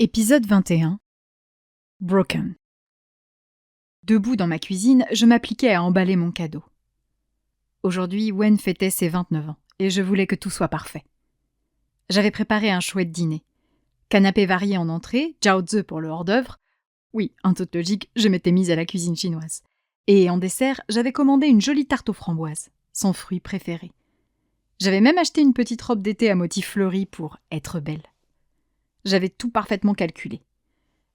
Épisode 21. Broken. Debout dans ma cuisine, je m'appliquais à emballer mon cadeau. Aujourd'hui, Wen fêtait ses 29 ans, et je voulais que tout soit parfait. J'avais préparé un chouette dîner. Canapé varié en entrée, jiaozi pour le hors-d'œuvre. Oui, en toute logique, je m'étais mise à la cuisine chinoise. Et en dessert, j'avais commandé une jolie tarte aux framboises, son fruit préféré. J'avais même acheté une petite robe d'été à motif fleuri pour être belle. J'avais tout parfaitement calculé.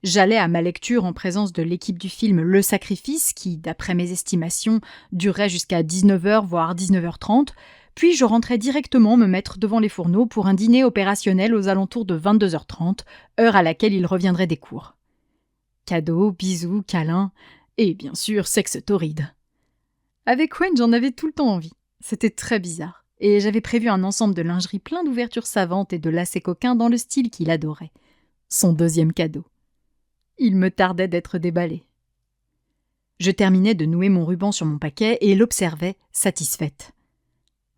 J'allais à ma lecture en présence de l'équipe du film Le Sacrifice, qui, d'après mes estimations, durerait jusqu'à 19h, voire 19h30, puis je rentrais directement me mettre devant les fourneaux pour un dîner opérationnel aux alentours de 22h30, heure à laquelle il reviendrait des cours. Cadeaux, bisous, câlins, et bien sûr, sexe torride. Avec Wen, j'en avais tout le temps envie. C'était très bizarre. Et j'avais prévu un ensemble de lingerie plein d'ouvertures savantes et de lacets coquins dans le style qu'il adorait. Son deuxième cadeau. Il me tardait d'être déballé. Je terminais de nouer mon ruban sur mon paquet et l'observais, satisfaite.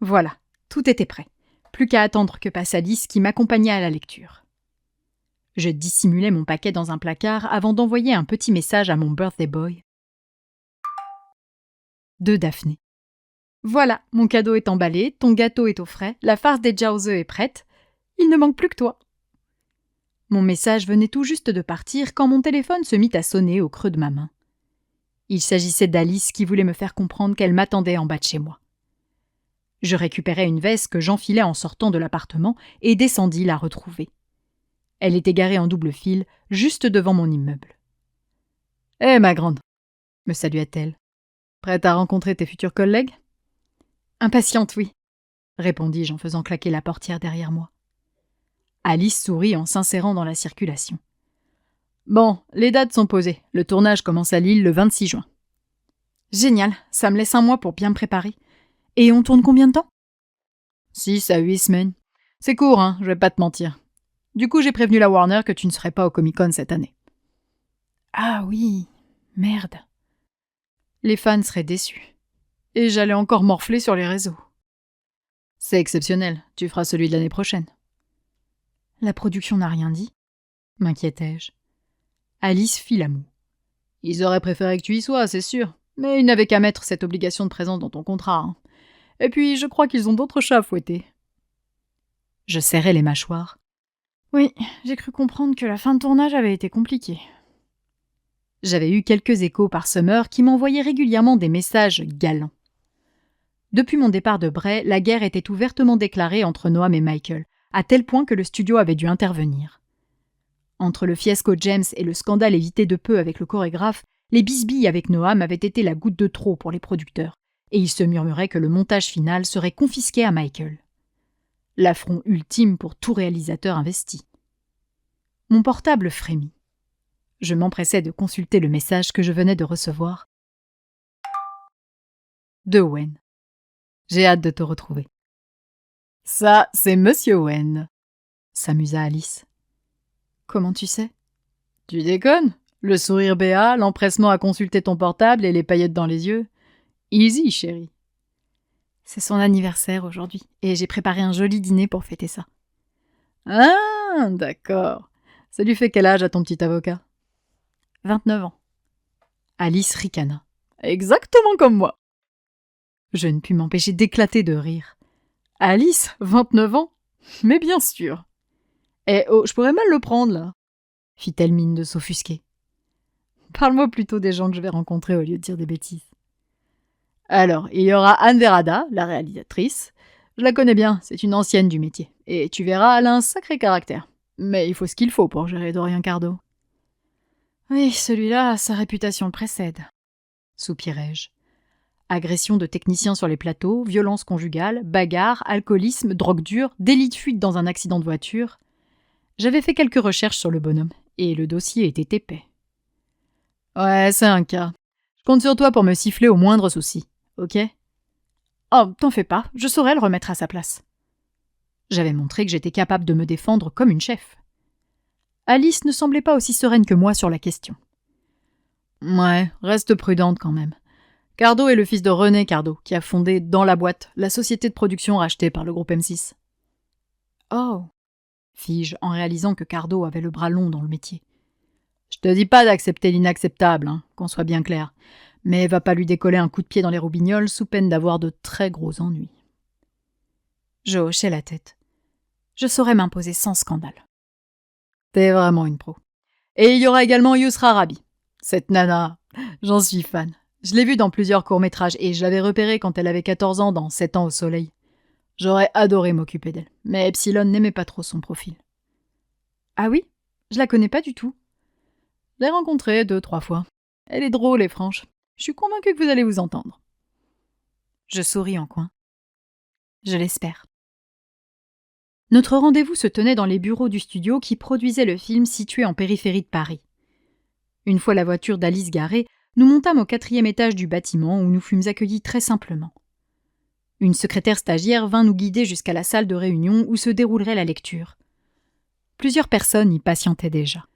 Voilà, tout était prêt. Plus qu'à attendre que passe Alice qui m'accompagnait à la lecture. Je dissimulais mon paquet dans un placard avant d'envoyer un petit message à mon birthday boy. De Daphné. Voilà, mon cadeau est emballé, ton gâteau est au frais, la farce des jiaozi est prête. Il ne manque plus que toi. Mon message venait tout juste de partir quand mon téléphone se mit à sonner au creux de ma main. Il s'agissait d'Alice qui voulait me faire comprendre qu'elle m'attendait en bas de chez moi. Je récupérai une veste que j'enfilai en sortant de l'appartement et descendis la retrouver. Elle était garée en double fil, juste devant mon immeuble. « Hé, ma grande !» me salua-t-elle. « Prête à rencontrer tes futurs collègues ?» « Impatiente, oui, » répondis-je en faisant claquer la portière derrière moi. Alice sourit en s'insérant dans la circulation. « Bon, les dates sont posées. Le tournage commence à Lille le 26 juin. »« Génial, ça me laisse un mois pour bien me préparer. Et on tourne combien de temps ?»« 6 à 8 semaines. C'est court, hein, je vais pas te mentir. Du coup, j'ai prévenu la Warner que tu ne serais pas au Comic-Con cette année. »« Ah oui, merde. Les fans seraient déçus. Et j'allais encore morfler sur les réseaux. »« C'est exceptionnel, tu feras celui de l'année prochaine. » « La production n'a rien dit ?» m'inquiétai-je. Alice fit la moue. « Ils auraient préféré que tu y sois, c'est sûr, mais ils n'avaient qu'à mettre cette obligation de présence dans ton contrat. Hein. Et puis, je crois qu'ils ont d'autres chats à fouetter. » Je serrai les mâchoires. Oui, j'ai cru comprendre que la fin de tournage avait été compliquée. J'avais eu quelques échos par Summer qui m'envoyaient régulièrement des messages galants. Depuis mon départ de Bray, la guerre était ouvertement déclarée entre Noam et Michael, à tel point que le studio avait dû intervenir. Entre le fiasco James et le scandale évité de peu avec le chorégraphe, les bisbilles avec Noam avaient été la goutte de trop pour les producteurs, et il se murmurait que le montage final serait confisqué à Michael. L'affront ultime pour tout réalisateur investi. Mon portable frémit. Je m'empressai de consulter le message que je venais de recevoir. De Wen. J'ai hâte de te retrouver. Ça, c'est Monsieur Wen, s'amusa Alice. Comment tu sais ? Tu déconnes ? Le sourire béat, l'empressement à consulter ton portable et les paillettes dans les yeux. Easy, chérie. C'est son anniversaire aujourd'hui, et j'ai préparé un joli dîner pour fêter ça. Ah, d'accord. Ça lui fait quel âge à ton petit avocat ? 29 ans. Alice ricana. Exactement comme moi. Je ne pus m'empêcher d'éclater de rire. Alice, 29 ans ? Mais bien sûr. Eh oh, je pourrais mal le prendre, là, fit-elle mine de s'offusquer. Parle-moi plutôt des gens que je vais rencontrer au lieu de dire des bêtises. Alors, il y aura Anne Verada, la réalisatrice. Je la connais bien, c'est une ancienne du métier. Et tu verras, elle a un sacré caractère. Mais il faut ce qu'il faut pour gérer Dorian Cardo. Oui, celui-là, sa réputation le précède, soupirai-je. Agression de techniciens sur les plateaux, violence conjugale, bagarre, alcoolisme, drogue dure, délit de fuite dans un accident de voiture. J'avais fait quelques recherches sur le bonhomme, et le dossier était épais. Ouais, c'est un cas. Je compte sur toi pour me siffler au moindre souci, ok ? Oh, t'en fais pas, je saurai le remettre à sa place. J'avais montré que j'étais capable de me défendre comme une chef. Alice ne semblait pas aussi sereine que moi sur la question. Ouais, reste prudente quand même. Cardo est le fils de René Cardo, qui a fondé Dans la boîte, la société de production rachetée par le groupe M6. Oh, fis-je en réalisant que Cardo avait le bras long dans le métier. Je te dis pas d'accepter l'inacceptable, qu'on soit bien clair, mais va pas lui décoller un coup de pied dans les roubignoles sous peine d'avoir de très gros ennuis. Je hochai la tête. Je saurais m'imposer sans scandale. T'es vraiment une pro. Et il y aura également Yousra Rabi. Cette nana, j'en suis fan. Je l'ai vue dans plusieurs courts-métrages et je l'avais repérée quand elle avait 14 ans dans 7 ans au soleil. J'aurais adoré m'occuper d'elle, mais Epsilon n'aimait pas trop son profil. Ah oui? Je la connais pas du tout. Je l'ai rencontrée 2-3 fois. Elle est drôle et franche. Je suis convaincue que vous allez vous entendre. Je souris en coin. Je l'espère. Notre rendez-vous se tenait dans les bureaux du studio qui produisait le film situé en périphérie de Paris. Une fois la voiture d'Alice garée, nous montâmes au 4e étage du bâtiment où nous fûmes accueillis très simplement. Une secrétaire stagiaire vint nous guider jusqu'à la salle de réunion où se déroulerait la lecture. Plusieurs personnes y patientaient déjà.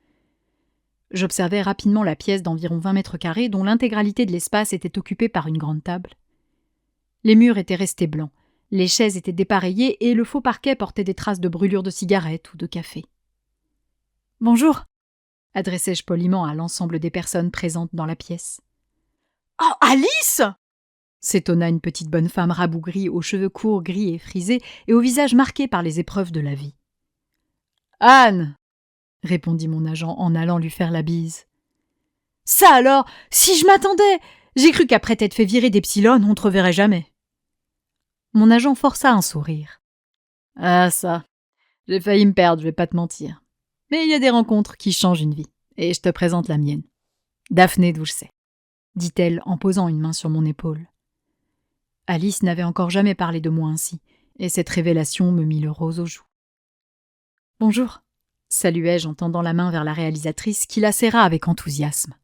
J'observai rapidement la pièce d'environ 20 mètres carrés dont l'intégralité de l'espace était occupée par une grande table. Les murs étaient restés blancs, les chaises étaient dépareillées et le faux parquet portait des traces de brûlures de cigarettes ou de café. « Bonjour !» adressai-je poliment à l'ensemble des personnes présentes dans la pièce. « Oh, Alice !» s'étonna une petite bonne femme rabougrie aux cheveux courts, gris et frisés et au visage marqué par les épreuves de la vie. « Anne !» répondit mon agent en allant lui faire la bise. « Ça alors, si je m'attendais! J'ai cru qu'après t'être fait virer d'Epsilon, on te reverrait jamais. » Mon agent força un sourire. « Ah ça, j'ai failli me perdre, je vais pas te mentir. Mais il y a des rencontres qui changent une vie, et je te présente la mienne. Daphné Doucet, dit-elle en posant une main sur mon épaule. Alice n'avait encore jamais parlé de moi ainsi, et cette révélation me mit le rose aux joues. « Bonjour !» saluai-je en tendant la main vers la réalisatrice qui la serra avec enthousiasme.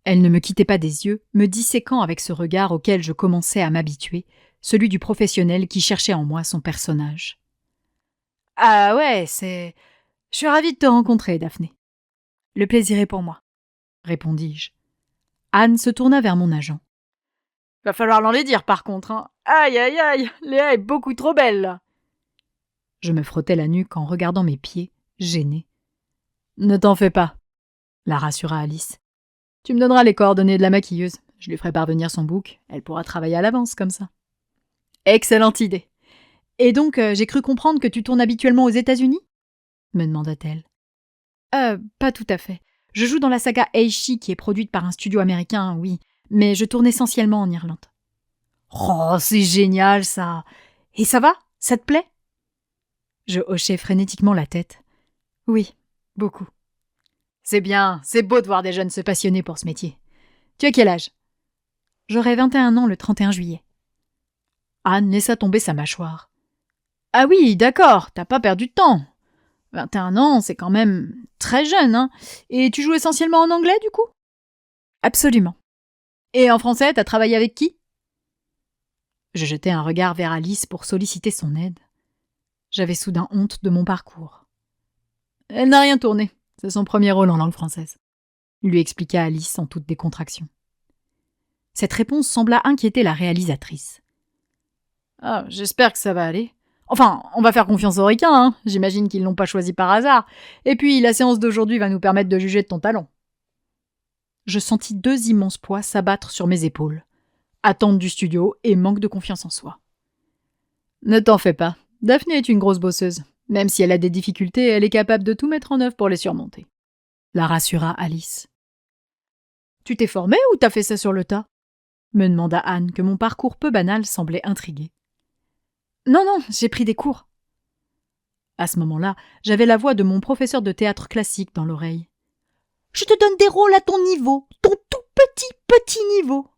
Elle ne me quittait pas des yeux, me disséquant avec ce regard auquel je commençais à m'habituer, celui du professionnel qui cherchait en moi son personnage. « Ah ouais, Je suis ravie de te rencontrer, Daphné. »« Le plaisir est pour moi, » répondis-je. Anne se tourna vers mon agent. « Va falloir l'en les dire par contre, Aïe, aïe, aïe, Léa est beaucoup trop belle, là !» Je me frottais la nuque en regardant mes pieds, gênée. « Ne t'en fais pas, » la rassura Alice. « Tu me donneras les coordonnées de la maquilleuse. Je lui ferai parvenir son book. Elle pourra travailler à l'avance comme ça. » Excellente idée. Et donc, j'ai cru comprendre que tu tournes habituellement aux États-Unis ? Me demanda-t-elle. Pas tout à fait. Je joue dans la saga Eishi qui est produite par un studio américain, oui, mais je tourne essentiellement en Irlande. Oh, c'est génial ça. Et ça va ? Ça te plaît ? Je hochai frénétiquement la tête. Oui, beaucoup. C'est bien, c'est beau de voir des jeunes se passionner pour ce métier. Tu as quel âge ? J'aurai 21 ans le 31 juillet. Anne laissa tomber sa mâchoire. Ah oui, d'accord, t'as pas perdu de temps. 21 ans, c'est quand même très jeune, Et tu joues essentiellement en anglais, du coup ? Absolument. Et en français, t'as travaillé avec qui ? Je jetai un regard vers Alice pour solliciter son aide. J'avais soudain honte de mon parcours. Elle n'a rien tourné. C'est son premier rôle en langue française, lui expliqua Alice en toute décontraction. Cette réponse sembla inquiéter la réalisatrice. Ah, j'espère que ça va aller. Enfin, on va faire confiance aux ricains, J'imagine qu'ils l'ont pas choisi par hasard. Et puis, la séance d'aujourd'hui va nous permettre de juger de ton talent. Je sentis 2 immenses poids s'abattre sur mes épaules. Attente du studio et manque de confiance en soi. Ne t'en fais pas. Daphné est une grosse bosseuse. Même si elle a des difficultés, elle est capable de tout mettre en œuvre pour les surmonter. La rassura Alice. Tu t'es formée ou t'as fait ça sur le tas ? Me demanda Anne, que mon parcours peu banal semblait intriguer. Non, j'ai pris des cours. À ce moment-là, j'avais la voix de mon professeur de théâtre classique dans l'oreille. Je te donne des rôles à ton niveau, ton tout petit niveau.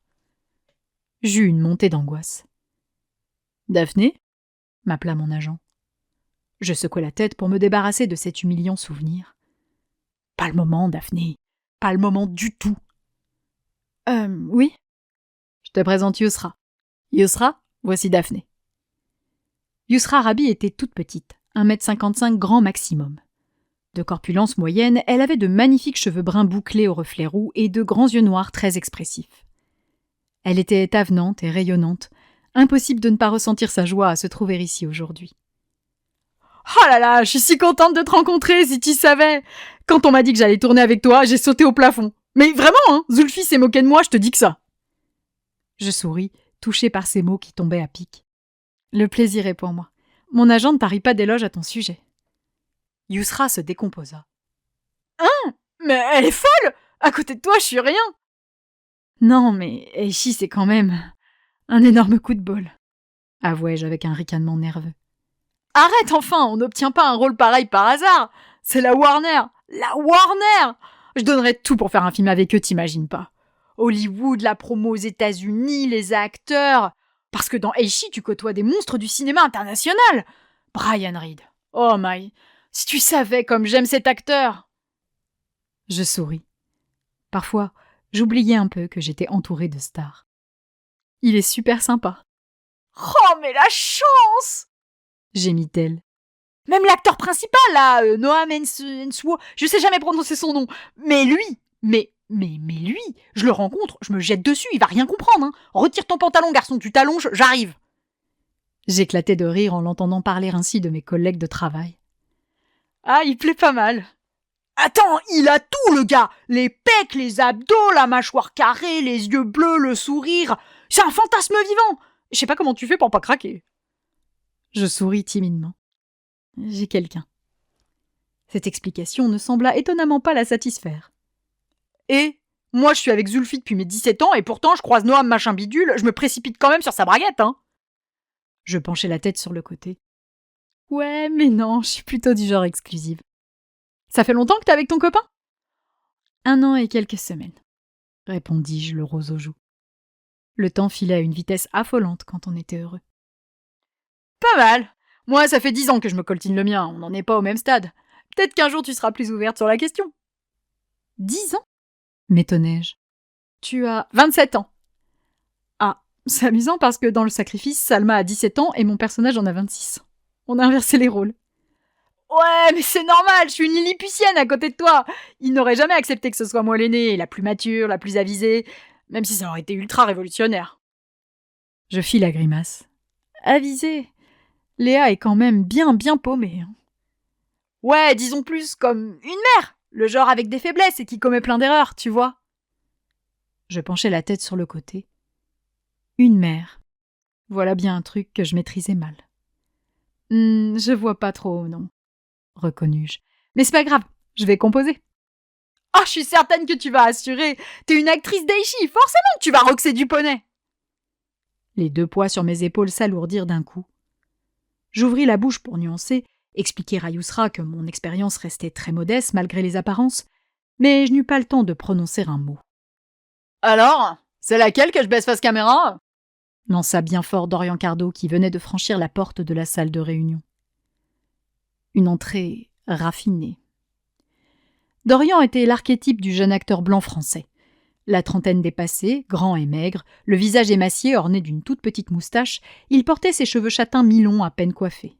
J'eus une montée d'angoisse. Daphné ? M'appela mon agent. Je secouai la tête pour me débarrasser de cet humiliant souvenir. Pas le moment, Daphné. Pas le moment du tout. Oui. Je te présente Yousra. Yousra, voici Daphné. Yousra Rabi était toute petite, 1,55 m grand maximum. De corpulence moyenne, elle avait de magnifiques cheveux bruns bouclés aux reflets roux et de grands yeux noirs très expressifs. Elle était avenante et rayonnante, impossible de ne pas ressentir sa joie à se trouver ici aujourd'hui. Oh là là, je suis si contente de te rencontrer, si tu savais. Quand on m'a dit que j'allais tourner avec toi, j'ai sauté au plafond. Mais vraiment, hein, Zulfi s'est moqué de moi, je te dis que ça. Je souris, touchée par ces mots qui tombaient à pic. Le plaisir est pour moi. Mon agent ne tarit pas d'éloges à ton sujet. Yousra se décomposa. Hein? Mais elle est folle! À côté de toi, je suis rien! Non, mais Eishi, c'est quand même un énorme coup de bol, avouai-je avec un ricanement nerveux. Arrête enfin, on n'obtient pas un rôle pareil par hasard! C'est la Warner! La Warner! Je donnerais tout pour faire un film avec eux, t'imagines pas. Hollywood, la promo aux États-Unis, les acteurs. Parce que dans Eishi, tu côtoies des monstres du cinéma international. Brian Reed. Oh my. Si tu savais comme j'aime cet acteur. Je souris. Parfois, j'oubliais un peu que j'étais entourée de stars. Il est super sympa. Oh, mais la chance! Gémit-elle. Même l'acteur principal, là, Noam Enswo, je sais jamais prononcer son nom. Mais lui, mais lui, je le rencontre, je me jette dessus, il va rien comprendre. Hein. Retire ton pantalon, garçon, tu t'allonges, j'arrive. J'éclatais de rire en l'entendant parler ainsi de mes collègues de travail. Ah, il plaît pas mal. Attends, il a tout, le gars. Les pecs, les abdos, la mâchoire carrée, les yeux bleus, le sourire. C'est un fantasme vivant. Je sais pas comment tu fais pour pas craquer. Je souris timidement. J'ai quelqu'un. Cette explication ne sembla étonnamment pas la satisfaire. Et moi, je suis avec Zulfi depuis mes 17 ans et pourtant, je croise Noam machin bidule, je me précipite quand même sur sa braguette, hein. Je penchai la tête sur le côté. Ouais, mais non, je suis plutôt du genre exclusive. Ça fait longtemps que t'es avec ton copain ? 1 an et quelques semaines, répondis-je, le rose aux joues. Le temps filait à une vitesse affolante quand on était heureux. Pas mal. Moi, ça fait 10 ans que je me coltine le mien, on n'en est pas au même stade. Peut-être qu'un jour tu seras plus ouverte sur la question. 10 ans ? M'étonnai-je. Tu as 27 ans. Ah, c'est amusant parce que dans le sacrifice, Salma a 17 ans et mon personnage en a 26. On a inversé les rôles. Ouais, mais c'est normal, je suis une Lilliputienne à côté de toi. Il n'aurait jamais accepté que ce soit moi l'aînée, la plus mature, la plus avisée, même si ça aurait été ultra révolutionnaire. Je fis la grimace. Avisée. Léa est quand même bien paumée. Hein. Ouais, disons plus comme une mère, le genre avec des faiblesses et qui commet plein d'erreurs, tu vois. Je penchai la tête sur le côté. Une mère. Voilà bien un truc que je maîtrisais mal. Je vois pas trop, non, reconnus-je. Mais c'est pas grave, je vais composer. Ah, je suis certaine que tu vas assurer. T'es une actrice d'Eishi, forcément que tu vas roxer du poney. Les 2 poids sur mes épaules s'alourdirent d'un coup. J'ouvris la bouche pour nuancer, expliquer à Yousra que mon expérience restait très modeste malgré les apparences, mais je n'eus pas le temps de prononcer un mot. Alors, c'est laquelle que je baisse face caméra ? Lança bien fort Dorian Cardo qui venait de franchir la porte de la salle de réunion. Une entrée raffinée. Dorian était l'archétype du jeune acteur blanc français. La trentaine dépassée, grand et maigre, le visage émacié orné d'une toute petite moustache, il portait ses cheveux châtains mi-longs à peine coiffés.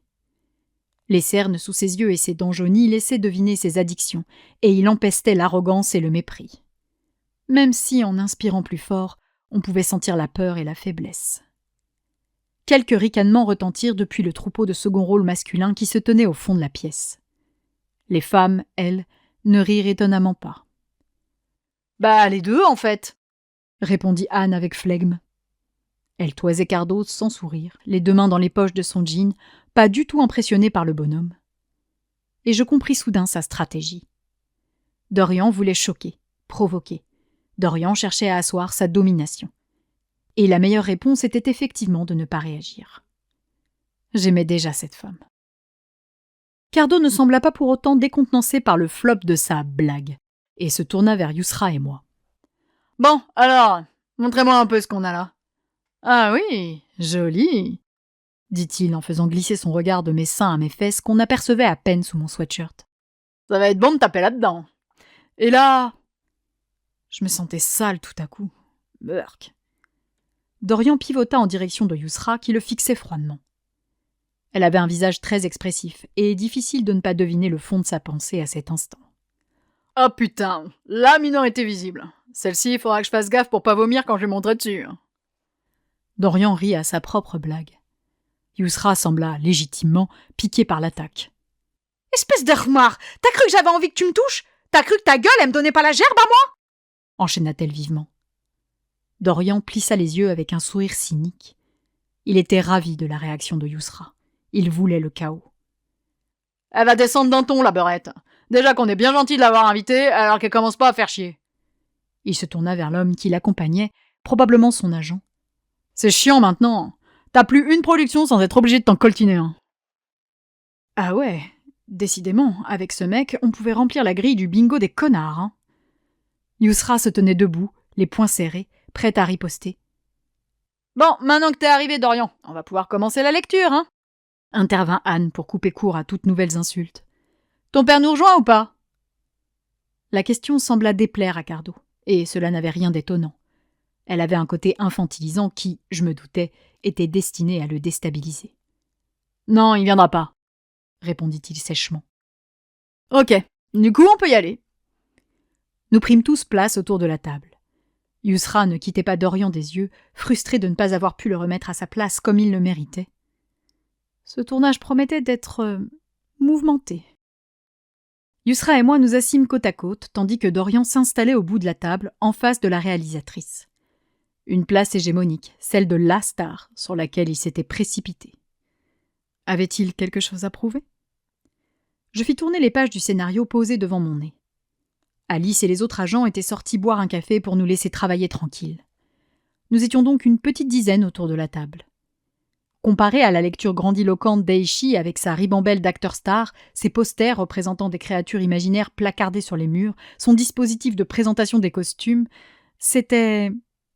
Les cernes sous ses yeux et ses dents jaunies laissaient deviner ses addictions, et il empestait l'arrogance et le mépris. Même si, en inspirant plus fort, on pouvait sentir la peur et la faiblesse. Quelques ricanements retentirent depuis le troupeau de second rôle masculin qui se tenait au fond de la pièce. Les femmes, elles, ne rirent étonnamment pas. « Bah, les deux, en fait !» répondit Anne avec flegme. Elle toisait Cardo sans sourire, les 2 mains dans les poches de son jean, pas du tout impressionnée par le bonhomme. Et je compris soudain sa stratégie. Dorian voulait choquer, provoquer. Dorian cherchait à asseoir sa domination. Et la meilleure réponse était effectivement de ne pas réagir. J'aimais déjà cette femme. Cardo ne sembla pas pour autant décontenancé par le flop de sa blague, et se tourna vers Yousra et moi. « Bon, alors, montrez-moi un peu ce qu'on a là. »« Ah oui, joli !» dit-il en faisant glisser son regard de mes seins à mes fesses qu'on apercevait à peine sous mon sweatshirt. « Ça va être bon de taper là-dedans. Et là... » Je me sentais sale tout à coup. Burk. Dorian pivota en direction de Yousra qui le fixait froidement. Elle avait un visage très expressif et difficile de ne pas deviner le fond de sa pensée à cet instant. « Oh putain, la minorité visible. Celle-ci, il faudra que je fasse gaffe pour pas vomir quand je vais montrer dessus. » Dorian rit à sa propre blague. Yousra sembla légitimement piqué par l'attaque. Espèce de remard! T'as cru que j'avais envie que tu me touches? T'as cru que ta gueule, elle me donnait pas la gerbe à moi? Enchaîna-t-elle vivement. Dorian plissa les yeux avec un sourire cynique. Il était ravi de la réaction de Yousra. Il voulait le chaos. Elle va descendre d'un ton, la beurette. Déjà qu'on est bien gentil de l'avoir invitée, alors qu'elle commence pas à faire chier. Il se tourna vers l'homme qui l'accompagnait, probablement son agent. C'est chiant maintenant. T'as plus une production sans être obligé de t'en coltiner un. Ah ouais, décidément, avec ce mec, on pouvait remplir la grille du bingo des connards. Hein. Yousra se tenait debout, les poings serrés, prête à riposter. Bon, maintenant que t'es arrivé, Dorian, on va pouvoir commencer la lecture, hein? Intervint Anne pour couper court à toutes nouvelles insultes. Ton père nous rejoint ou pas? La question sembla déplaire à Cardo, et cela n'avait rien d'étonnant. Elle avait un côté infantilisant qui, je me doutais, était destiné à le déstabiliser. Non, il viendra pas, répondit-il sèchement. Ok, du coup on peut y aller. Nous prîmes tous place autour de la table. Yousra ne quittait pas Dorian des yeux, frustré de ne pas avoir pu le remettre à sa place comme il le méritait. Ce tournage promettait d'être mouvementé. Yousra et moi nous assîmes côte à côte, tandis que Dorian s'installait au bout de la table, en face de la réalisatrice. Une place hégémonique, celle de la star, sur laquelle il s'était précipité. Avait-il quelque chose à prouver? Je fis tourner les pages du scénario posées devant mon nez. Alice et les autres agents étaient sortis boire un café pour nous laisser travailler tranquilles. Nous étions donc une petite dizaine autour de la table. Comparé à la lecture grandiloquente d'Eishi avec sa ribambelle d'acteurs stars, ses posters représentant des créatures imaginaires placardées sur les murs, son dispositif de présentation des costumes, c'était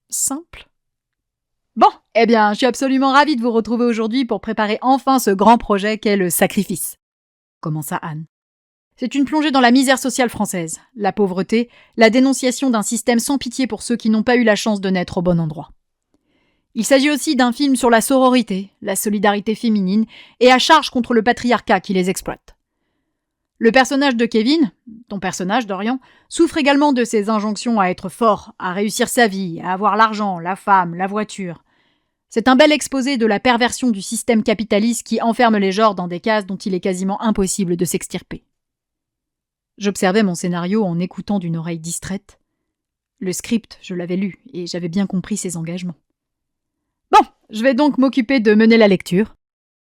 simple. Bon, eh bien, je suis absolument ravie de vous retrouver aujourd'hui pour préparer enfin ce grand projet qu'est le sacrifice, commença Anne. C'est une plongée dans la misère sociale française, la pauvreté, la dénonciation d'un système sans pitié pour ceux qui n'ont pas eu la chance de naître au bon endroit. Il s'agit aussi d'un film sur la sororité, la solidarité féminine et à charge contre le patriarcat qui les exploite. Le personnage de Kevin, ton personnage Dorian, souffre également de ces injonctions à être fort, à réussir sa vie, à avoir l'argent, la femme, la voiture. C'est un bel exposé de la perversion du système capitaliste qui enferme les genres dans des cases dont il est quasiment impossible de s'extirper. J'observais mon scénario en écoutant d'une oreille distraite. Le script, je l'avais lu, et j'avais bien compris ses engagements. « Bon, je vais donc m'occuper de mener la lecture, »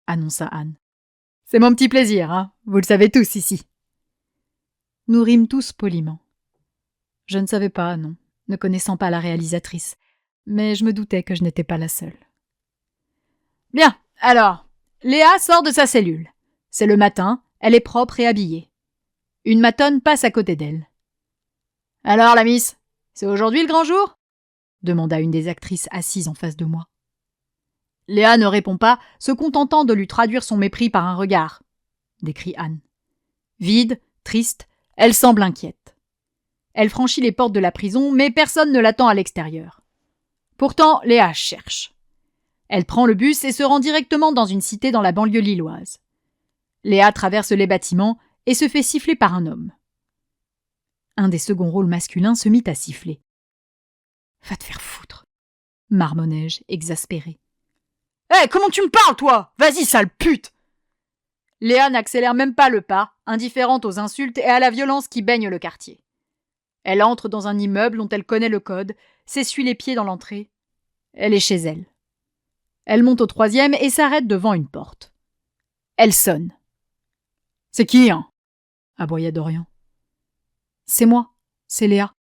annonça Anne. « C'est mon petit plaisir, hein, vous le savez tous ici. » Nous rîmes tous poliment. Je ne savais pas, non, ne connaissant pas la réalisatrice, mais je me doutais que je n'étais pas la seule. « Bien, alors, Léa sort de sa cellule. C'est le matin, elle est propre et habillée. Une matonne passe à côté d'elle. « Alors, la miss, c'est aujourd'hui le grand jour ?» demanda une des actrices assises en face de moi. Léa ne répond pas, se contentant de lui traduire son mépris par un regard, décrit Anne. Vide, triste, elle semble inquiète. Elle franchit les portes de la prison, mais personne ne l'attend à l'extérieur. Pourtant, Léa cherche. Elle prend le bus et se rend directement dans une cité dans la banlieue lilloise. Léa traverse les bâtiments et se fait siffler par un homme. Un des seconds rôles masculins se mit à siffler. « Va te faire foutre !» marmonnai-je, exaspéré. « Hé, comment tu me parles, toi? Vas-y, sale pute !» Léa n'accélère même pas le pas, indifférente aux insultes et à la violence qui baigne le quartier. Elle entre dans un immeuble dont elle connaît le code, s'essuie les pieds dans l'entrée. Elle est chez elle. Elle monte au 3e et s'arrête devant une porte. Elle sonne. « C'est qui, hein ?» aboya Dorian. « C'est moi, c'est Léa, »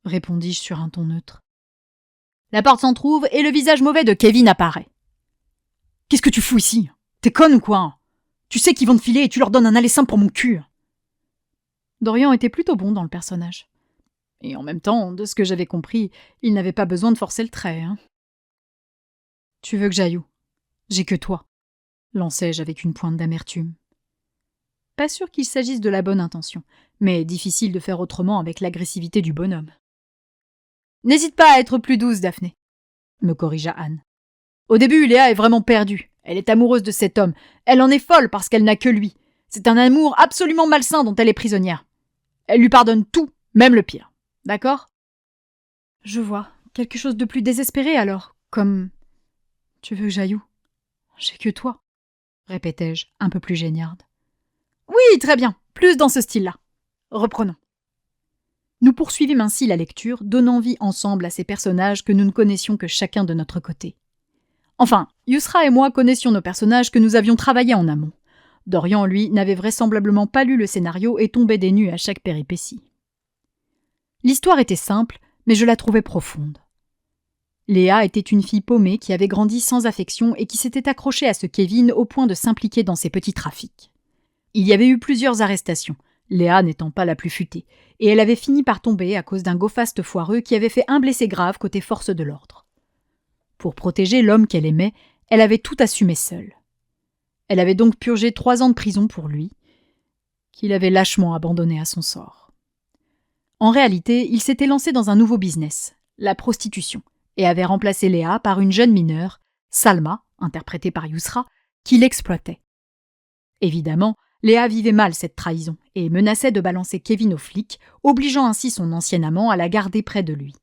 répondis-je sur un ton neutre. La porte s'entrouvre et le visage mauvais de Kevin apparaît. « Qu'est-ce que tu fous ici? T'es conne ou quoi? Tu sais qu'ils vont te filer et tu leur donnes un aller simple pour mon cul. » Dorian était plutôt bon dans le personnage. Et en même temps, de ce que j'avais compris, il n'avait pas besoin de forcer le trait. Hein. « Tu veux que j'aille où? J'ai que toi, » lançai-je avec une pointe d'amertume. Pas sûr qu'il s'agisse de la bonne intention, mais difficile de faire autrement avec l'agressivité du bonhomme. « N'hésite pas à être plus douce, Daphné, » me corrigea Anne. « Au début, Léa est vraiment perdue. Elle est amoureuse de cet homme. Elle en est folle parce qu'elle n'a que lui. C'est un amour absolument malsain dont elle est prisonnière. Elle lui pardonne tout, même le pire. D'accord ? » Je vois. Quelque chose de plus désespéré alors, comme... « Tu veux que j'aille où ? J'ai que toi, » répétai-je, un peu plus geignarde. Oui, très bien, plus dans ce style-là. Reprenons. Nous poursuivîmes ainsi la lecture, donnant vie ensemble à ces personnages que nous ne connaissions que chacun de notre côté. Enfin, Yusra et moi connaissions nos personnages que nous avions travaillés en amont. Dorian, lui, n'avait vraisemblablement pas lu le scénario et tombait des nues à chaque péripétie. L'histoire était simple, mais je la trouvais profonde. Léa était une fille paumée qui avait grandi sans affection et qui s'était accrochée à ce Kevin au point de s'impliquer dans ses petits trafics. Il y avait eu plusieurs arrestations, Léa n'étant pas la plus futée, et elle avait fini par tomber à cause d'un go-fast foireux qui avait fait un blessé grave côté force de l'ordre. Pour protéger l'homme qu'elle aimait, elle avait tout assumé seule. Elle avait donc purgé 3 ans de prison pour lui, qu'il avait lâchement abandonné à son sort. En réalité, il s'était lancé dans un nouveau business, la prostitution, et avait remplacé Léa par une jeune mineure, Salma, interprétée par Yusra, qui l'exploitait. Évidemment, Léa vivait mal cette trahison et menaçait de balancer Kevin aux flics, obligeant ainsi son ancien amant à la garder près de lui.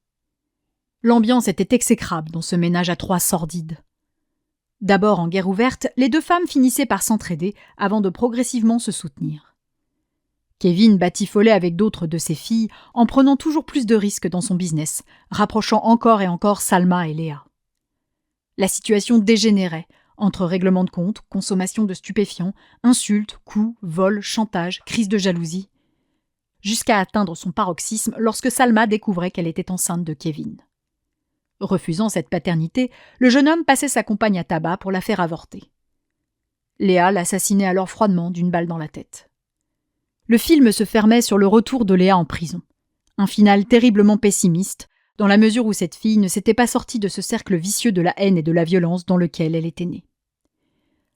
L'ambiance était exécrable dans ce ménage à 3 sordide. D'abord en guerre ouverte, les 2 femmes finissaient par s'entraider avant de progressivement se soutenir. Kevin batifolait avec d'autres de ses filles en prenant toujours plus de risques dans son business, rapprochant encore et encore Salma et Léa. La situation dégénérait, entre règlements de compte, consommation de stupéfiants, insultes, coups, vols, chantage, crise de jalousie, jusqu'à atteindre son paroxysme lorsque Salma découvrait qu'elle était enceinte de Kevin. Refusant cette paternité, le jeune homme passait sa compagne à tabac pour la faire avorter. Léa l'assassinait alors froidement d'une balle dans la tête. Le film se fermait sur le retour de Léa en prison. Un final terriblement pessimiste, dans la mesure où cette fille ne s'était pas sortie de ce cercle vicieux de la haine et de la violence dans lequel elle était née.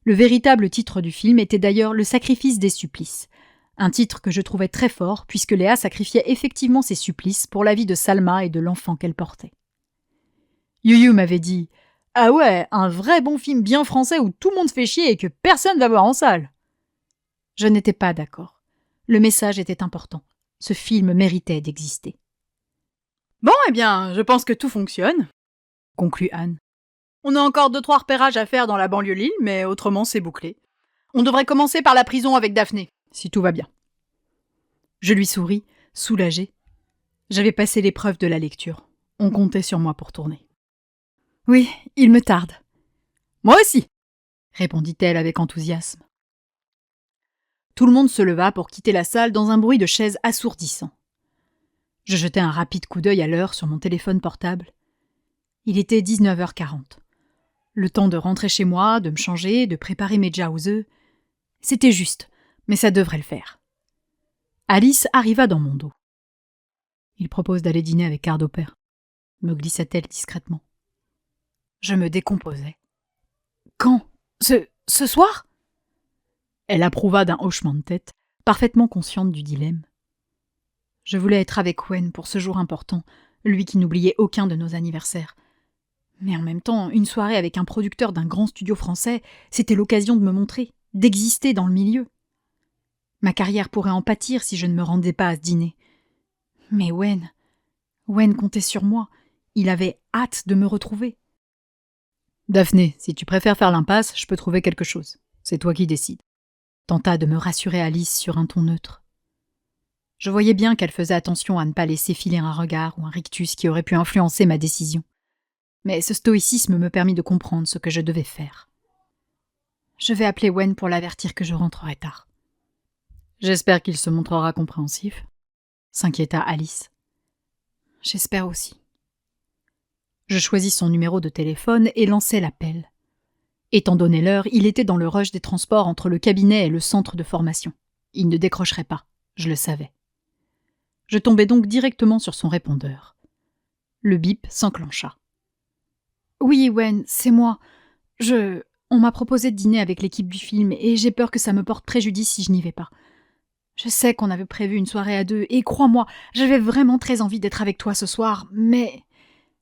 Le véritable titre du film était d'ailleurs Le sacrifice des supplices, un titre que je trouvais très fort puisque Léa sacrifiait effectivement ses supplices pour la vie de Salma et de l'enfant qu'elle portait. Yuyu m'avait dit « Ah ouais, un vrai bon film bien français où tout le monde fait chier et que personne va voir en salle !» Je n'étais pas d'accord. Le message était important. Ce film méritait d'exister. « Bon, eh bien, je pense que tout fonctionne, » conclut Anne. « On a encore 2-3 repérages à faire dans la banlieue Lille, mais autrement c'est bouclé. On devrait commencer par la prison avec Daphné, si tout va bien. » Je lui souris, soulagée. J'avais passé l'épreuve de la lecture. On comptait sur moi pour tourner. « Oui, il me tarde. »« Moi aussi !» répondit-elle avec enthousiasme. Tout le monde se leva pour quitter la salle dans un bruit de chaises assourdissant. Je jetai un rapide coup d'œil à l'heure sur mon téléphone portable. Il était 19h40. Le temps de rentrer chez moi, de me changer, de préparer mes jauzeux. C'était juste, mais ça devrait le faire. Alice arriva dans mon dos. « Il propose d'aller dîner avec Cardopère », me glissa-t-elle discrètement. Je me décomposais. « Quand ? Ce soir ?» Elle approuva d'un hochement de tête, parfaitement consciente du dilemme. Je voulais être avec Wen pour ce jour important, lui qui n'oubliait aucun de nos anniversaires. Mais en même temps, une soirée avec un producteur d'un grand studio français, c'était l'occasion de me montrer, d'exister dans le milieu. Ma carrière pourrait en pâtir si je ne me rendais pas à ce dîner. Mais Wen comptait sur moi. Il avait hâte de me retrouver. « Daphné, si tu préfères faire l'impasse, je peux trouver quelque chose. C'est toi qui décides. » Tenta de me rassurer Alice sur un ton neutre. Je voyais bien qu'elle faisait attention à ne pas laisser filer un regard ou un rictus qui aurait pu influencer ma décision. Mais ce stoïcisme me permit de comprendre ce que je devais faire. Je vais appeler Wen pour l'avertir que je rentrerai tard. J'espère qu'il se montrera compréhensif, s'inquiéta Alice. J'espère aussi. Je choisis son numéro de téléphone et lançai l'appel. Étant donné l'heure, il était dans le rush des transports entre le cabinet et le centre de formation. Il ne décrocherait pas, je le savais. Je tombai donc directement sur son répondeur. Le bip s'enclencha. « Oui, Wen, c'est moi. On m'a proposé de dîner avec l'équipe du film et j'ai peur que ça me porte préjudice si je n'y vais pas. Je sais qu'on avait prévu une soirée à 2 et crois-moi, j'avais vraiment très envie d'être avec toi ce soir, mais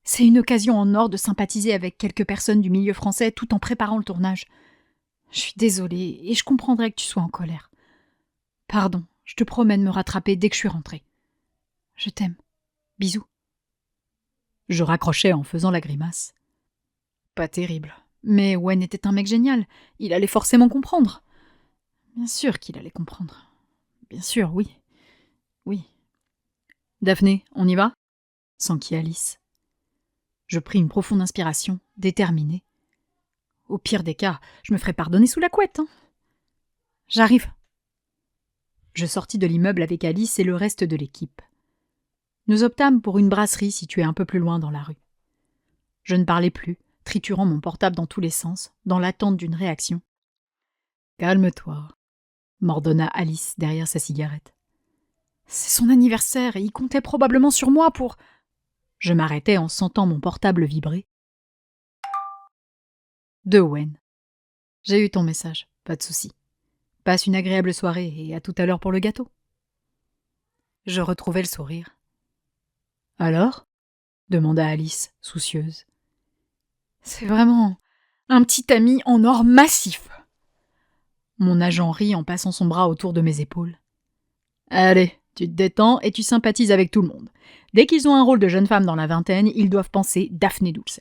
c'est une occasion en or de sympathiser avec quelques personnes du milieu français tout en préparant le tournage. Je suis désolée et je comprendrais que tu sois en colère. Pardon, je te promets de me rattraper dès que je suis rentrée. Je t'aime. Bisous. » Je raccrochais en faisant la grimace. Pas terrible. Mais Wen était un mec génial. Il allait forcément comprendre. Bien sûr qu'il allait comprendre. Bien sûr, oui. Oui. Daphné, on y va ? S'enquit Alice. Je pris une profonde inspiration, déterminée. Au pire des cas, je me ferai pardonner sous la couette. Hein. J'arrive. Je sortis de l'immeuble avec Alice et le reste de l'équipe. Nous optâmes pour une brasserie située un peu plus loin dans la rue. Je ne parlais plus, triturant mon portable dans tous les sens, dans l'attente d'une réaction. « Calme-toi », m'ordonna Alice derrière sa cigarette. « C'est son anniversaire et il comptait probablement sur moi pour… » Je m'arrêtais en sentant mon portable vibrer. De Wen. « J'ai eu ton message, pas de souci. Passe une agréable soirée et à tout à l'heure pour le gâteau. » Je retrouvai le sourire. « Alors ?» demanda Alice, soucieuse. « C'est vraiment un petit ami en or massif. » Mon agent rit en passant son bras autour de mes épaules. « Allez, tu te détends et tu sympathises avec tout le monde. Dès qu'ils ont un rôle de jeune femme dans la vingtaine, ils doivent penser Daphné Dulce. »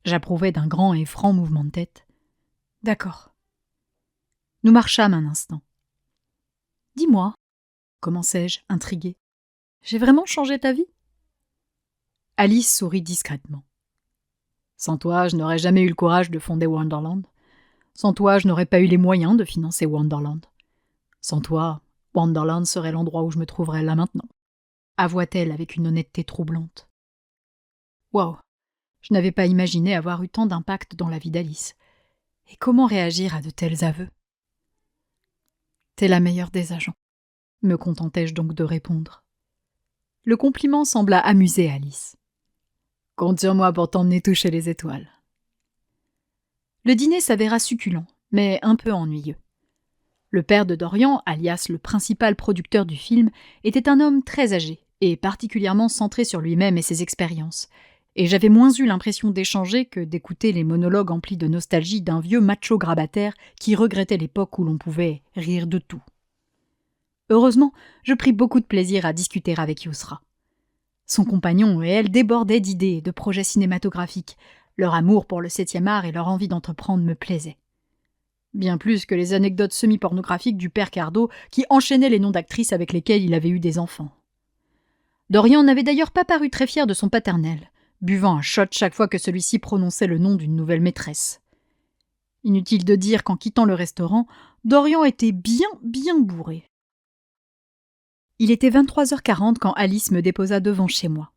J'approuvai d'un grand et franc mouvement de tête. « D'accord. » Nous marchâmes un instant. « Dis-moi, » commençai-je, intriguée. « J'ai vraiment changé ta vie ?» Alice sourit discrètement. « Sans toi, je n'aurais jamais eu le courage de fonder Wonderland. Sans toi, je n'aurais pas eu les moyens de financer Wonderland. Sans toi, Wonderland serait l'endroit où je me trouverais là maintenant. » Avoua-t-elle avec une honnêteté troublante. Waouh, je n'avais pas imaginé avoir eu tant d'impact dans la vie d'Alice. Et comment réagir à de tels aveux ? T'es la meilleure des agents, me contentai-je donc de répondre. Le compliment sembla amuser Alice. Compte sur moi pour t'emmener toucher les étoiles. Le dîner s'avéra succulent, mais un peu ennuyeux. Le père de Dorian, alias le principal producteur du film, était un homme très âgé et particulièrement centré sur lui-même et ses expériences, et j'avais moins eu l'impression d'échanger que d'écouter les monologues emplis de nostalgie d'un vieux macho grabataire qui regrettait l'époque où l'on pouvait rire de tout. Heureusement, je pris beaucoup de plaisir à discuter avec Yousra. Son compagnon et elle débordaient d'idées et de projets cinématographiques. Leur amour pour le 7e art et leur envie d'entreprendre me plaisaient. Bien plus que les anecdotes semi-pornographiques du père Cardo qui enchaînait les noms d'actrices avec lesquelles il avait eu des enfants. Dorian n'avait d'ailleurs pas paru très fier de son paternel, buvant un shot chaque fois que celui-ci prononçait le nom d'une nouvelle maîtresse. Inutile de dire qu'en quittant le restaurant, Dorian était bien bourré. Il était 23h40 quand Alice me déposa devant chez moi.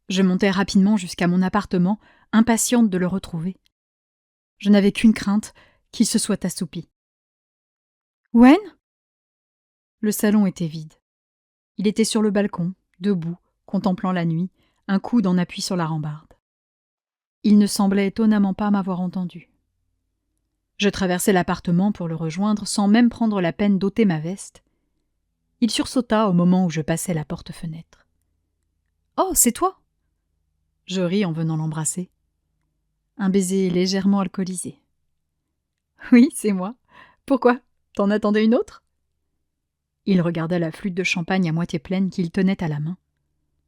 Je montai rapidement jusqu'à mon appartement, impatiente de le retrouver. Je n'avais qu'une crainte, qu'il se soit assoupi. « Wen ?» Le salon était vide. Il était sur le balcon, debout, contemplant la nuit, un coude en appui sur la rambarde. Il ne semblait étonnamment pas m'avoir entendu. Je traversai l'appartement pour le rejoindre sans même prendre la peine d'ôter ma veste. Il sursauta au moment où je passais la porte-fenêtre. « Oh, c'est toi !» Je ris en venant l'embrasser. Un baiser légèrement alcoolisé. « Oui, c'est moi. Pourquoi ? T'en attendais une autre ?» Il regarda la flûte de champagne à moitié pleine qu'il tenait à la main.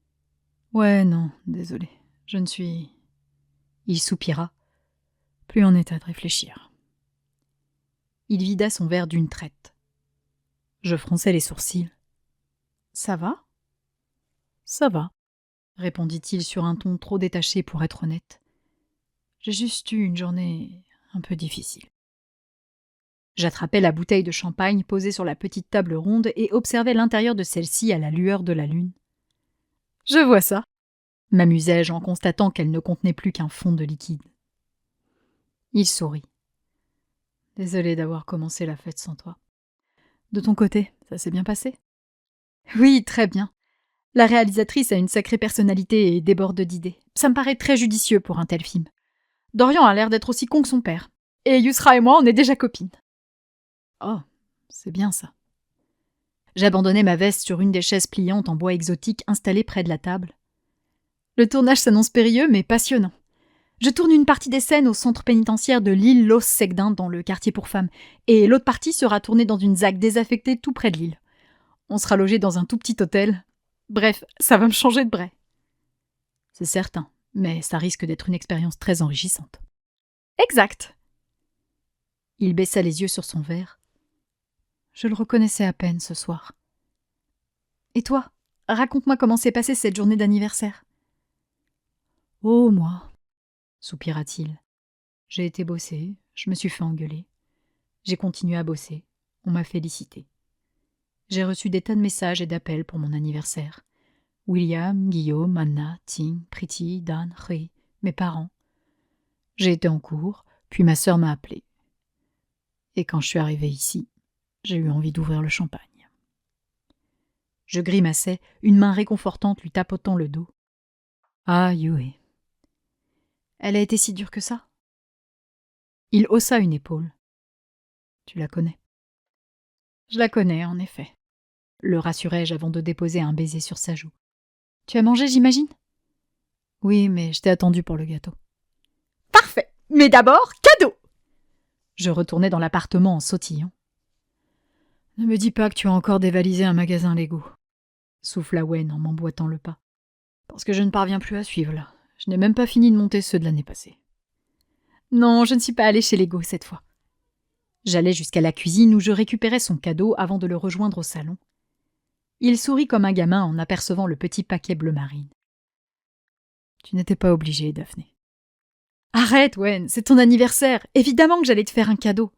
« Ouais, non, désolé. Je ne suis… » Il soupira. Plus en état de réfléchir. Il vida son verre d'une traite. Je fronçai les sourcils. « Ça va ?»« Ça va », répondit-il sur un ton trop détaché pour être honnête. « J'ai juste eu une journée un peu difficile. » J'attrapai la bouteille de champagne posée sur la petite table ronde et observai l'intérieur de celle-ci à la lueur de la lune. « Je vois ça !» m'amusai-je en constatant qu'elle ne contenait plus qu'un fond de liquide. Il sourit. « Désolé d'avoir commencé la fête sans toi. De ton côté, ça s'est bien passé ?»« Oui, très bien. La réalisatrice a une sacrée personnalité et déborde d'idées. Ça me paraît très judicieux pour un tel film. Dorian a l'air d'être aussi con que son père. Et Yousra et moi, on est déjà copines. » Oh, c'est bien ça. J'abandonnai ma veste sur une des chaises pliantes en bois exotique installées près de la table. Le tournage s'annonce périlleux mais passionnant. Je tourne une partie des scènes au centre pénitentiaire de l'île Los Segdin dans le quartier pour femmes, et l'autre partie sera tournée dans une ZAC désaffectée tout près de l'île. On sera logé dans un tout petit hôtel. Bref, ça va me changer de bray. C'est certain, mais ça risque d'être une expérience très enrichissante. Exact. Il baissa les yeux sur son verre. Je le reconnaissais à peine ce soir. Et toi, raconte-moi comment s'est passée cette journée d'anniversaire. Oh, moi, soupira-t-il. J'ai été bosser, je me suis fait engueuler. J'ai continué à bosser, on m'a félicité. J'ai reçu des tas de messages et d'appels pour mon anniversaire. William, Guillaume, Anna, Ting, Priti, Dan, Ray, mes parents. J'ai été en cours, puis ma sœur m'a appelé. Et quand je suis arrivée ici, j'ai eu envie d'ouvrir le champagne. Je grimaçais, une main réconfortante lui tapotant le dos. Ah, Yue. Elle a été si dure que ça? Il haussa une épaule. Tu la connais? Je la connais, en effet, le rassurai-je avant de déposer un baiser sur sa joue. Tu as mangé, j'imagine? Oui, mais je t'ai attendu pour le gâteau. Parfait, mais d'abord, cadeau! Je retournai dans l'appartement en sautillant. Ne me dis pas que tu as encore dévalisé un magasin Lego, souffla Wen en m'emboîtant le pas. Parce que je ne parviens plus à suivre là. Je n'ai même pas fini de monter ceux de l'année passée. Non, je ne suis pas allée chez Lego cette fois. J'allai jusqu'à la cuisine où je récupérais son cadeau avant de le rejoindre au salon. Il sourit comme un gamin en apercevant le petit paquet bleu marine. Tu n'étais pas obligée, Daphné. Arrête, Wen, c'est ton anniversaire. Évidemment que j'allais te faire un cadeau.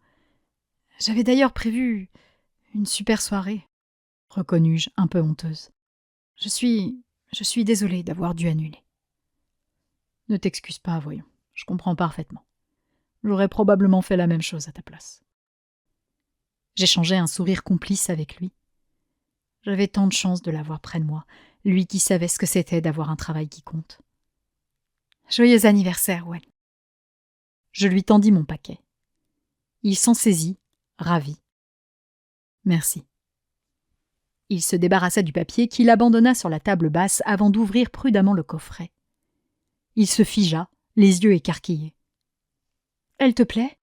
J'avais d'ailleurs prévu une super soirée, reconnus-je, un peu honteuse. Je suis désolée d'avoir dû annuler. Ne t'excuse pas, voyons. Je comprends parfaitement. J'aurais probablement fait la même chose à ta place. J'échangeai un sourire complice avec lui. J'avais tant de chance de l'avoir près de moi, lui qui savait ce que c'était d'avoir un travail qui compte. Joyeux anniversaire, Wen. Je lui tendis mon paquet. Il s'en saisit, ravi. Merci. Il se débarrassa du papier qu'il abandonna sur la table basse avant d'ouvrir prudemment le coffret. Il se figea, les yeux écarquillés. « Elle te plaît ?»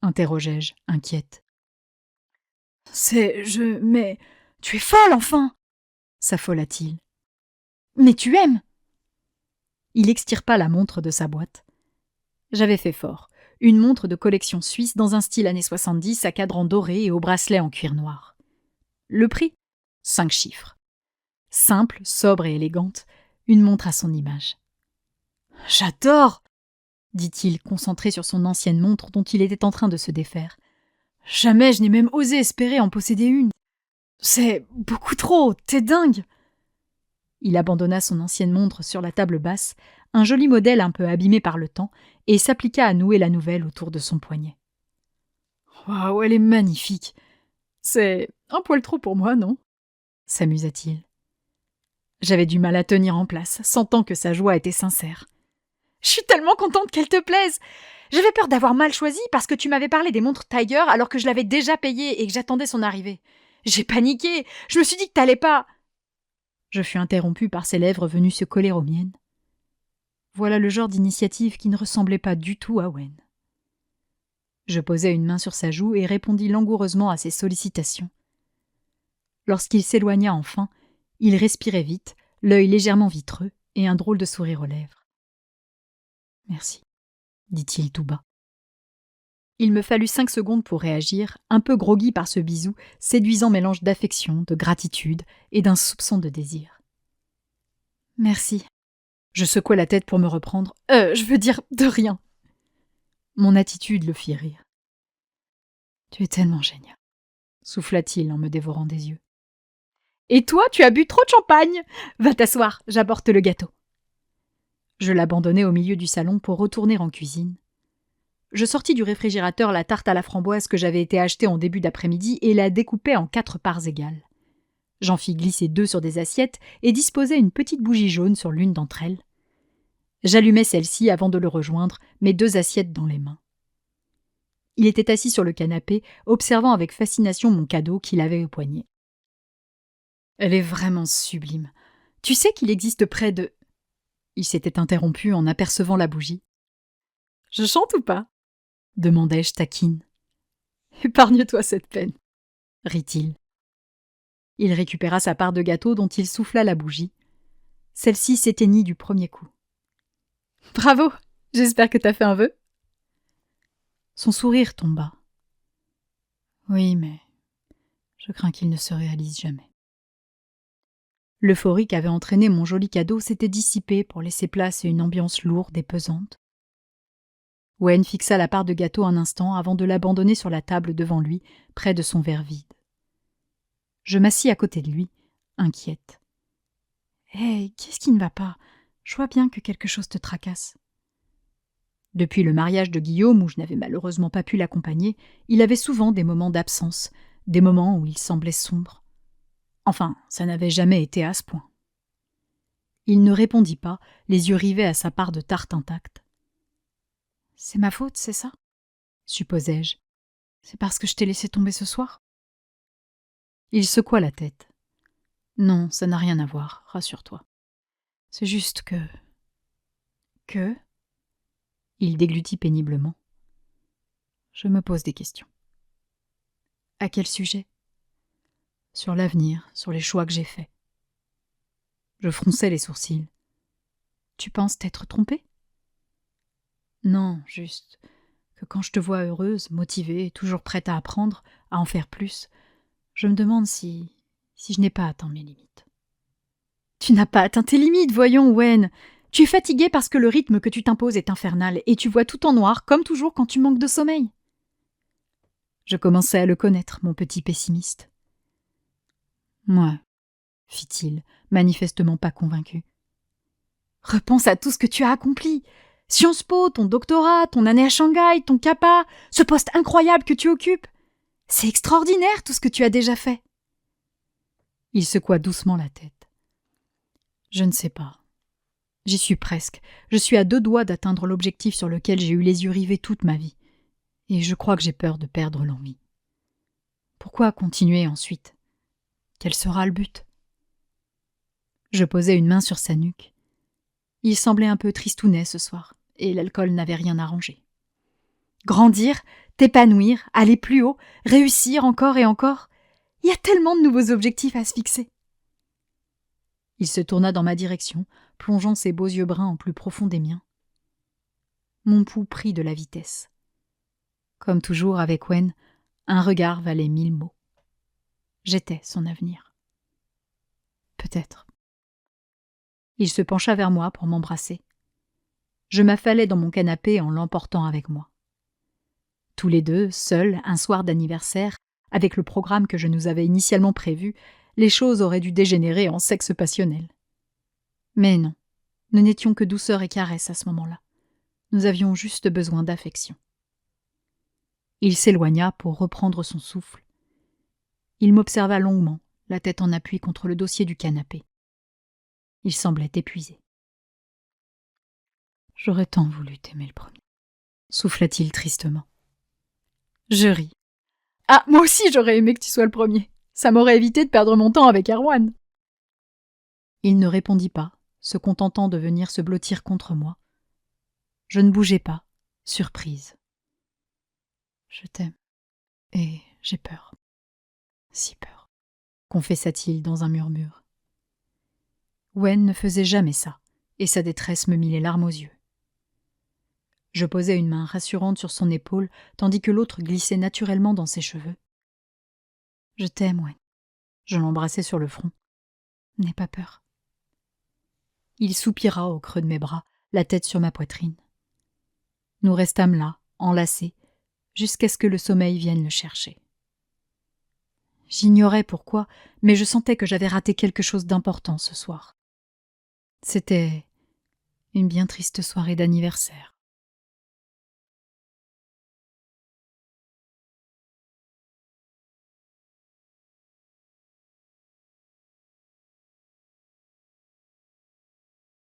interrogeai-je, inquiète. « Mais tu es folle, enfin !» s'affola-t-il. « Mais tu aimes !» Il extirpa la montre de sa boîte. J'avais fait fort. Une montre de collection suisse dans un style années 70 à cadran doré et au bracelet en cuir noir. Le prix ? 5 chiffres. Simple, sobre et élégante, une montre à son image. « J'adore !» dit-il, concentré sur son ancienne montre dont il était en train de se défaire. « Jamais je n'ai même osé espérer en posséder une. C'est beaucoup trop, t'es dingue !» Il abandonna son ancienne montre sur la table basse, un joli modèle un peu abîmé par le temps, et s'appliqua à nouer la nouvelle autour de son poignet. « Waouh, elle est magnifique ! C'est un poil trop pour moi, non ?» s'amusa-t-il. J'avais du mal à tenir en place, sentant que sa joie était sincère. « Je suis tellement contente qu'elle te plaise ! J'avais peur d'avoir mal choisi parce que tu m'avais parlé des montres Tiger alors que je l'avais déjà payée et que j'attendais son arrivée. J'ai paniqué, je me suis dit que t'allais pas... » Je fus interrompu par ses lèvres venues se coller aux miennes. Voilà le genre d'initiative qui ne ressemblait pas du tout à Wen. Je posai une main sur sa joue et répondis langoureusement à ses sollicitations. Lorsqu'il s'éloigna enfin, il respirait vite, l'œil légèrement vitreux et un drôle de sourire aux lèvres. « Merci, » dit-il tout bas. Il me fallut 5 secondes pour réagir, un peu groggy par ce bisou, séduisant mélange d'affection, de gratitude et d'un soupçon de désir. « Merci. » Je secouai la tête pour me reprendre. « Je veux dire, de rien. » Mon attitude le fit rire. « Tu es tellement génial, » souffla-t-il en me dévorant des yeux. « Et toi, tu as bu trop de champagne. Va t'asseoir, j'apporte le gâteau. » Je l'abandonnai au milieu du salon pour retourner en cuisine. Je sortis du réfrigérateur la tarte à la framboise que j'avais été acheter en début d'après-midi et la découpai en 4 parts égales. J'en fis glisser 2 sur des assiettes et disposai une petite bougie jaune sur l'une d'entre elles. J'allumai celle-ci avant de le rejoindre, mes 2 assiettes dans les mains. Il était assis sur le canapé, observant avec fascination mon cadeau qu'il avait au poignet. « Elle est vraiment sublime. Tu sais qu'il existe près de... » Il s'était interrompu en apercevant la bougie. « Je chante ou pas ?» demandai-je taquine. « Épargne-toi cette peine, » rit-il. Il récupéra sa part de gâteau dont il souffla la bougie. Celle-ci s'éteignit du premier coup. « Bravo, j'espère que t'as fait un vœu. » Son sourire tomba. « Oui, mais Je crains qu'il ne se réalise jamais. L'euphorie qu'avait entraîné mon joli cadeau s'était dissipée pour laisser place à une ambiance lourde et pesante. Wen fixa la part de gâteau un instant avant de l'abandonner sur la table devant lui, près de son verre vide. Je m'assis à côté de lui, inquiète. « Hey, qu'est-ce qui ne va pas ? Je vois bien que quelque chose te tracasse. » Depuis le mariage de Guillaume, où je n'avais malheureusement pas pu l'accompagner, il avait souvent des moments d'absence, des moments où il semblait sombre. Enfin, ça n'avait jamais été à ce point. Il ne répondit pas, les yeux rivés à sa part de tarte intacte. « C'est ma faute, c'est ça ?» supposai-je. « C'est parce que je t'ai laissé tomber ce soir ?» Il secoua la tête. « Non, ça n'a rien à voir, rassure-toi. C'est juste que... » Que ? Il déglutit péniblement. Je me pose des questions. À quel sujet ? Sur l'avenir, sur les choix que j'ai faits. Je fronçai les sourcils. Tu penses t'être trompée ? Non, juste que quand je te vois heureuse, motivée, toujours prête à apprendre, à en faire plus, je me demande si je n'ai pas atteint mes limites. Tu n'as pas atteint tes limites, voyons, Wen. Tu es fatiguée parce que le rythme que tu t'imposes est infernal et tu vois tout en noir, comme toujours quand tu manques de sommeil. Je commençais à le connaître, mon petit pessimiste. Ouais, fit-il, manifestement pas convaincu. Repense à tout ce que tu as accompli. Sciences Po, ton doctorat, ton année à Shanghai, ton CAPA, ce poste incroyable que tu occupes. C'est extraordinaire tout ce que tu as déjà fait. Il secoua doucement la tête. Je ne sais pas. J'y suis presque. Je suis à 2 doigts d'atteindre l'objectif sur lequel j'ai eu les yeux rivés toute ma vie. Et je crois que j'ai peur de perdre l'envie. Pourquoi continuer ensuite ? Quel sera le but ? Je posai une main sur sa nuque. Il semblait un peu tristounet ce soir, et l'alcool n'avait rien arrangé. Grandir, t'épanouir, aller plus haut, réussir encore et encore. Il y a tellement de nouveaux objectifs à se fixer. Il se tourna dans ma direction, plongeant ses beaux yeux bruns en plus profond des miens. Mon pouls prit de la vitesse. Comme toujours avec Wen, un regard valait 1000 mots. J'étais son avenir. Peut-être. Il se pencha vers moi pour m'embrasser. Je m'affalai dans mon canapé en l'emportant avec moi. Tous les deux, seuls, un soir d'anniversaire, avec le programme que je nous avais initialement prévu, les choses auraient dû dégénérer en sexe passionnel. Mais non, nous n'étions que douceur et caresse à ce moment-là. Nous avions juste besoin d'affection. Il s'éloigna pour reprendre son souffle. Il m'observa longuement, la tête en appui contre le dossier du canapé. Il semblait épuisé. « J'aurais tant voulu t'aimer le premier », souffla-t-il tristement. Je ris. « Ah, moi aussi j'aurais aimé que tu sois le premier. Ça m'aurait évité de perdre mon temps avec Erwan. » Il ne répondit pas, se contentant de venir se blottir contre moi. Je ne bougeai pas, surprise. « Je t'aime, et j'ai peur. Si peur, » confessa-t-il dans un murmure. Wen ne faisait jamais ça, et sa détresse me mit les larmes aux yeux. Je posai une main rassurante sur son épaule, tandis que l'autre glissait naturellement dans ses cheveux. « Je t'aime, Wen. » Je l'embrassai sur le front. « N'aie pas peur. » Il soupira au creux de mes bras, la tête sur ma poitrine. Nous restâmes là, enlacés, jusqu'à ce que le sommeil vienne le chercher. J'ignorais pourquoi, mais je sentais que j'avais raté quelque chose d'important ce soir. C'était une bien triste soirée d'anniversaire.